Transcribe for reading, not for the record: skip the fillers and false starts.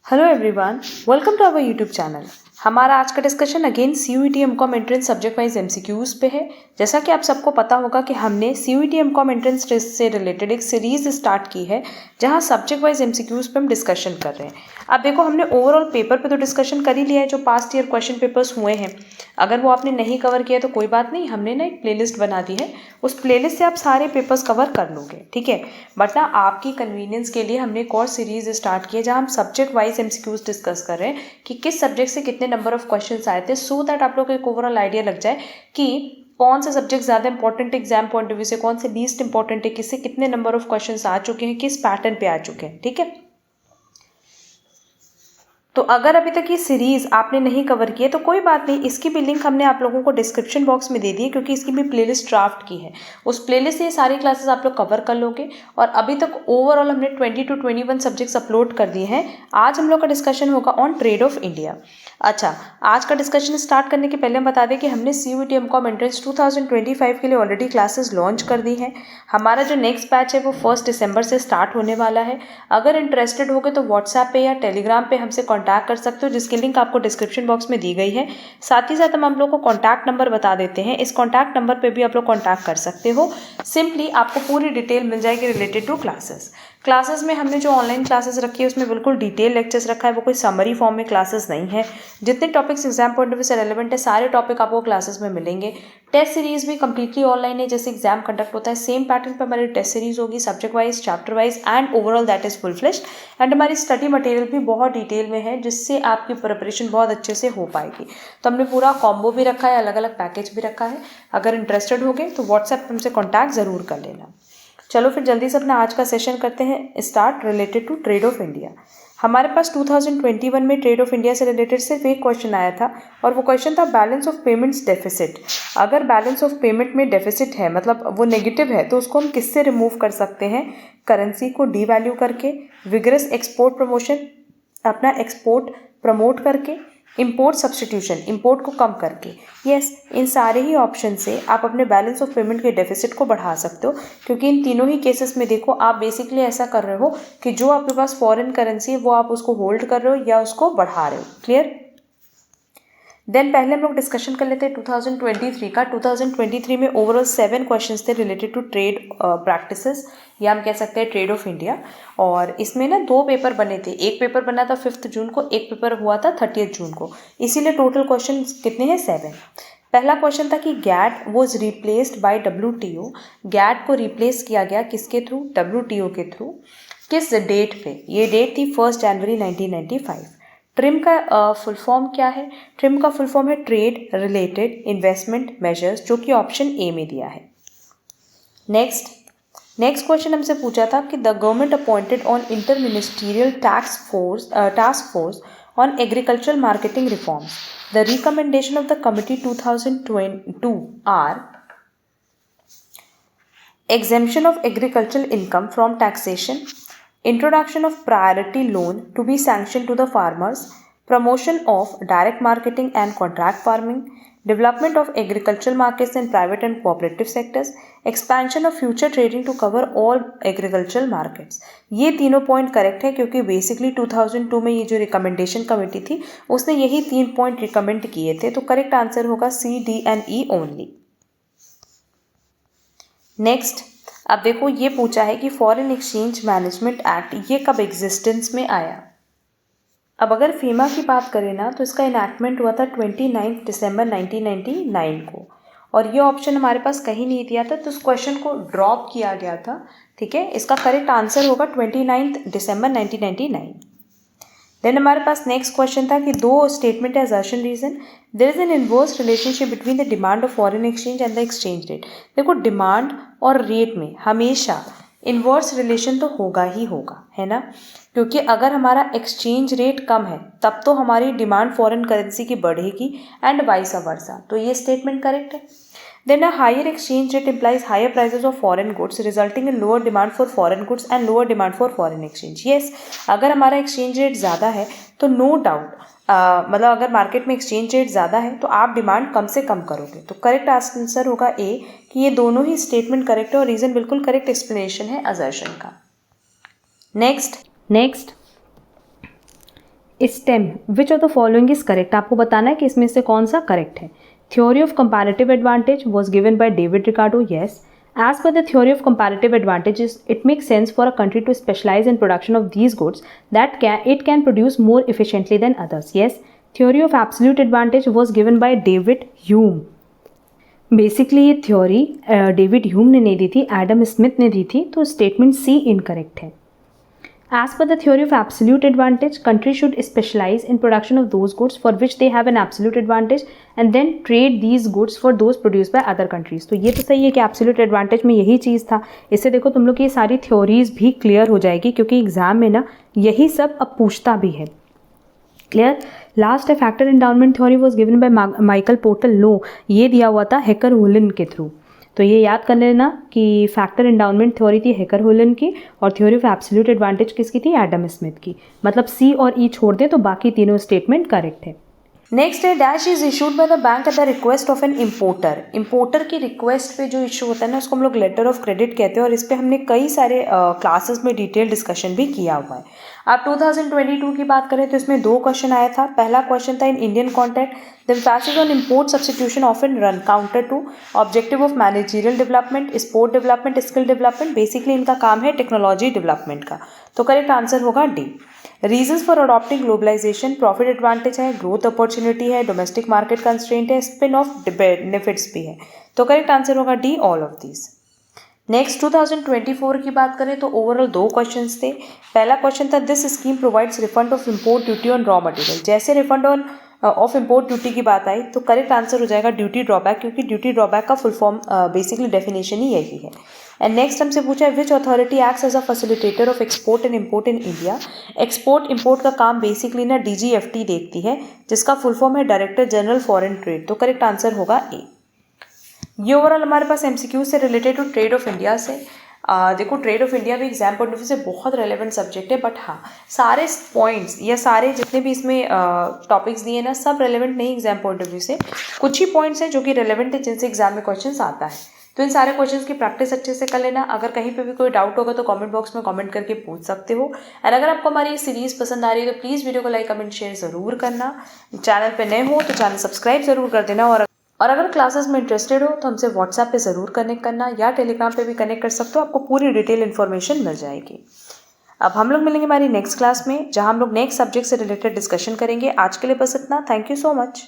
Hello everyone, welcome to our YouTube channel. हमारा आज का discussion again CUET MCom entrance subject wise MCQs पे है। जैसा कि आप सबको पता होगा कि हमने CUET एमकॉम एंट्रेंस टेस्ट से रिलेटेड एक सीरीज स्टार्ट की है जहां सब्जेक्ट वाइज MCQs पे हम डिस्कशन कर रहे हैं। अब देखो, हमने ओवरऑल पेपर पे तो डिस्कशन कर ही लिया है, जो पास्ट ईयर क्वेश्चन पेपर्स हुए हैं। अगर वो आपने नहीं कवर किया तो कोई बात नहीं, हमने ना एक प्लेलिस्ट बना दी है, उस प्लेलिस्ट से आप सारे पेपर्स कवर कर लोगे, ठीक है। बट ना आपकी कन्वीनियंस के लिए हमने एक और सीरीज स्टार्ट की है जहाँ हम सब्जेक्ट वाइज MCQs डिस्कस कर रहे हैं कि किस सब्जेक्ट से कितने नंबर ऑफ क्वेश्चंस आए थे, सो दैट आप लोग को एक ओवरऑल आइडिया लग जाए कि कौन से सब्जेक्ट ज़्यादा important exam point of view से, कौन से लीस्ट इंपॉर्टेंट है, किससे कितने नंबर ऑफ क्वेश्चंस आ चुके हैं, किस पैटर्न पे आ चुके हैं, ठीक है। तो अगर अभी तक ये सीरीज़ आपने नहीं कवर की है तो कोई बात नहीं, इसकी भी लिंक हमने आप लोगों को डिस्क्रिप्शन बॉक्स में दे दी है, क्योंकि इसकी भी प्लेलिस्ट ड्राफ्ट की है। उस प्लेलिस्ट से ये सारी क्लासेस आप लोग कवर कर लोगे। और अभी तक ओवरऑल हमने 20 to 21 सब्जेक्ट्स अपलोड कर दिए हैं। आज हम लोग का डिस्कशन होगा ऑन ट्रेड ऑफ इंडिया। अच्छा, आज का डिस्कशन स्टार्ट करने के पहले हम बता दें कि हमने CUET एमकॉम एंट्रेंस 2025 के लिए ऑलरेडी क्लासेस लॉन्च कर दी हैं। हमारा जो नेक्स्ट बैच है वो 1 दिसंबर से स्टार्ट होने वाला है। अगर इंटरेस्टेड होगे तो व्हाट्सएप पे या टेलीग्राम पे हमसे कॉन्टैक्ट कर सकते हो, जिसकी लिंक आपको डिस्क्रिप्शन बॉक्स में दी गई है। साथ ही साथ हम आप लोग को कॉन्टैक्ट नंबर बता देते हैं, इस कॉन्टैक्ट नंबर पे भी आप लोग कॉन्टैक्ट कर सकते हो। सिंपली आपको पूरी डिटेल मिल जाएगी रिलेटेड टू क्लासेस में हमने जो ऑनलाइन क्लासेस रखी है उसमें बिल्कुल डिटेल लेक्चर्स रखा है, वो कोई समरी फॉर्म में क्लासेस नहीं है। जितने topics exam point of view से रेलेवेंट है सारे टॉपिक आपको क्लासेस में मिलेंगे। टेस्ट सीरीज भी कंप्लीटली ऑनलाइन है, जैसे एग्जाम कंडक्ट होता है सेम पैटर्न पर हमारी टेस्ट सीरीज होगी, subject wise, chapter wise and overall that is full fleshed. And हमारी स्टडी मटेरियल भी बहुत डिटेल में है, जिससे आपकी प्रिपरेशन बहुत अच्छे से हो पाएगी। तो हमने पूरा कॉम्बो भी रखा है, अलग अलग पैकेज भी रखा है। अगर इंटरेस्टेड हो गए तो व्हाट्सएप हमसे कॉन्टैक्ट ज़रूर कर लेना। चलो फिर जल्दी से अपना आज का सेशन करते हैं start related to trade of India. हमारे पास 2021 में ट्रेड ऑफ इंडिया से रिलेटेड सिर्फ एक क्वेश्चन आया था, और वो क्वेश्चन था बैलेंस ऑफ पेमेंट्स डेफिसिट। अगर बैलेंस ऑफ पेमेंट में डेफिसिट है, मतलब वो नेगेटिव है, तो उसको हम किससे रिमूव कर सकते हैं? करेंसी को डीवैल्यू करके, विगरस एक्सपोर्ट प्रमोशन, अपना एक्सपोर्ट प्रमोट करके, इंपोर्ट सब्सटीट्यूशन, इंपोर्ट को कम करके। यस, इन सारे ही ऑप्शन से आप अपने बैलेंस ऑफ पेमेंट के डेफिसिट को बढ़ा सकते हो, क्योंकि इन तीनों ही केसेस में देखो आप बेसिकली ऐसा कर रहे हो कि जो आपके पास फॉरेन करेंसी है वो आप उसको होल्ड कर रहे हो या उसको बढ़ा रहे हो। क्लियर? देन पहले हम लोग डिस्कशन कर लेते हैं 2023 का। 2023 में ओवरऑल 7 क्वेश्चंस थे रिलेटेड टू ट्रेड प्रैक्टिसेस, या हम कह सकते हैं ट्रेड ऑफ इंडिया। और इसमें ना 2 पेपर बने थे, एक पेपर बना था 5 जून को, एक पेपर हुआ था 30 जून को। इसीलिए टोटल क्वेश्चन कितने हैं? 7। पहला क्वेश्चन था कि GATT was replaced by WTO। GATT को रिप्लेस किया गया किसके थ्रू? WTO के थ्रू। किस डेट पे? ये डेट थी 1 जनवरी 1995। ट्रिम का फुल फॉर्म क्या है? ट्रिम का फुल फॉर्म है ट्रेड रिलेटेड इन्वेस्टमेंट मेजर्स, जो कि ऑप्शन ए में दिया है। नेक्स्ट क्वेश्चन हमसे पूछा था कि the government appointed on inter ministerial task force on agricultural marketing reforms. The recommendation of the committee 2022 are exemption of agricultural income from taxation, introduction of priority loan to be sanctioned to the farmers, promotion of direct marketing and contract farming, development of agricultural markets in private and cooperative sectors, expansion of future trading to cover all agricultural markets। ये तीनों point correct है, क्योंकि basically 2002 में ये जो recommendation committee थी उसने यही 3 पॉइंट रिकमेंड किए थे। तो करेक्ट आंसर होगा C, D and E only. Next, अब देखो ये पूछा है कि फॉरेन एक्सचेंज मैनेजमेंट एक्ट ये कब एग्जिस्टेंस में आया। अब अगर फीमा की बात करें ना, तो इसका इनैक्टमेंट हुआ था 29 दिसंबर 1999 को, और ये ऑप्शन हमारे पास कहीं नहीं दिया था, तो इस क्वेश्चन को ड्रॉप किया गया था। ठीक है, इसका करेक्ट आंसर होगा 29 दिसंबर 1999। देन हमारे पास नेक्स्ट क्वेश्चन था कि 2 स्टेटमेंट है assertion reason. There is an inverse relationship between the demand of foreign exchange and the exchange rate. देखो, डिमांड और रेट में हमेशा इनवर्स रिलेशन तो होगा ही होगा, है ना, क्योंकि अगर हमारा एक्सचेंज रेट कम है तब तो हमारी डिमांड फॉरेन करेंसी की बढ़ेगी एंड वाइस वर्सा। तो ये स्टेटमेंट करेक्ट है। Then a higher exchange rate implies higher prices of foreign goods, resulting in lower demand for foreign goods and lower demand for foreign exchange. Yes, अगर हमारा exchange rate ज़्यादा है तो no doubt मतलब अगर market में exchange rate ज़्यादा है तो आप डिमांड कम से कम करोगे। तो करेक्ट आंसर होगा A, कि ये दोनों ही स्टेटमेंट करेक्ट है और रीज़न बिल्कुल करेक्ट एक्सप्लेनेशन है असर्शन का। Next stem, which of the following is correct, आपको बताना है कि इसमें से कौन सा करेक्ट है। Theory of comparative advantage was given by David Ricardo, yes. As per the theory of comparative advantages, it makes sense for a country to specialize in production of these goods that it can produce more efficiently than others. Yes. Theory of absolute advantage was given by David Hume. Basically ये theory David Hume ने नहीं दी थी, Adam Smith ने दी थी, तो statement C incorrect है। As per the theory of absolute advantage, countries should specialize in production of those goods for which they have an absolute advantage and then trade these goods for those produced by other countries. तो ये तो सही है कि absolute advantage में यही चीज़ था। इससे देखो तुम लोग की ये सारी थ्योरीज भी क्लियर हो जाएगी, क्योंकि एग्जाम में ना यही सब अब पूछता भी है। क्लियर। लास्ट है factor endowment theory was given by Michael Porter लो, ये दिया हुआ था हेकर होलन के थ्रू। तो ये याद कर लेना कि फैक्टर एंडाउनमेंट थ्योरी थी हेकर होलन की और थ्योरी ऑफ एब्सोल्यूट एडवांटेज किसकी थी, एडम स्मिथ की। मतलब सी और ई छोड़ दें तो बाकी तीनों स्टेटमेंट करेक्ट है। नेक्स्ट है dash is issued by the bank at the request of N importer. Importer की रिक्वेस्ट पे जो इशू होता है ना उसको हम लोग लेटर ऑफ क्रेडिट कहते हैं और इस पे हमने कई सारे क्लासेस में डिटेल डिस्कशन भी किया हुआ है। आप 2022 की बात करें तो इसमें 2 क्वेश्चन आया था। पहला क्वेश्चन था in Indian context the emphasis on import substitution often run counter to objective of managerial development, sport development, skill development. Basically इनका काम है टेक्नोलॉजी डेवलपमेंट का, तो करेक्ट आंसर होगा D. Reasons for adopting globalisation, profit advantage है, growth opportunity है, domestic market constraint है, spin off benefits भी है, तो करेक्ट आंसर होगा D all of these. Next 2024 की बात करें तो ओवरऑल 2 क्वेश्चंस थे। पहला क्वेश्चन था this scheme provides refund of import duty on raw material. जैसे refund on of import duty की बात आई तो करेक्ट आंसर हो जाएगा ड्यूटी ड्रॉबैक, क्योंकि ड्यूटी ड्रॉबैक का फुल फॉर्म बेसिकली डेफिनेशन ही यही है। एंड नेक्स्ट हमसे पूछा है which authority acts as a facilitator of export and import in India. Export import का काम बेसिकली ना DGFT देखती है, जिसका फुल फॉर्म है डायरेक्टर जनरल फॉरेन ट्रेड, तो करेक्ट आंसर होगा ए। ये ओवरऑल हमारे पास MCQ से related to trade of India से। देखो ट्रेड ऑफ इंडिया भी एग्जाम पॉइंट ऑफ व्यू से बहुत रेलेवेंट सब्जेक्ट है, बट हाँ सारे पॉइंट्स या सारे जितने भी इसमें टॉपिक्स दिए ना सब रेलेवेंट नहीं एग्जाम पॉइंट ऑफ व्यू से। कुछ ही पॉइंट्स हैं जो कि रेलेवेंट है जिनसे एग्जाम में क्वेश्चन आता है, तो इन सारे क्वेश्चंस की प्रैक्टिस अच्छे से कर लेना। अगर कहीं पे भी कोई डाउट होगा तो कमेंट बॉक्स में कमेंट करके पूछ सकते हो। एंड अगर आपको हमारी ये सीरीज़ पसंद आ रही है तो प्लीज़ वीडियो को लाइक कमेंट शेयर ज़रूर करना। चैनल पे नए हो तो चैनल सब्सक्राइब ज़रूर कर देना। और अगर क्लासेस में इंटरेस्टेड हो तो हमसे व्हाट्सएप पे ज़रूर कनेक्ट करना या टेलीग्राम पे भी कनेक्ट कर सकते हो, आपको पूरी डिटेल इन्फॉर्मेशन मिल जाएगी। अब हम लोग मिलेंगे हमारी नेक्स्ट क्लास में, जहां हम लोग नेक्स्ट सब्जेक्ट से रिलेटेड डिस्कशन करेंगे। आज के लिए बस इतना। Thank you so much.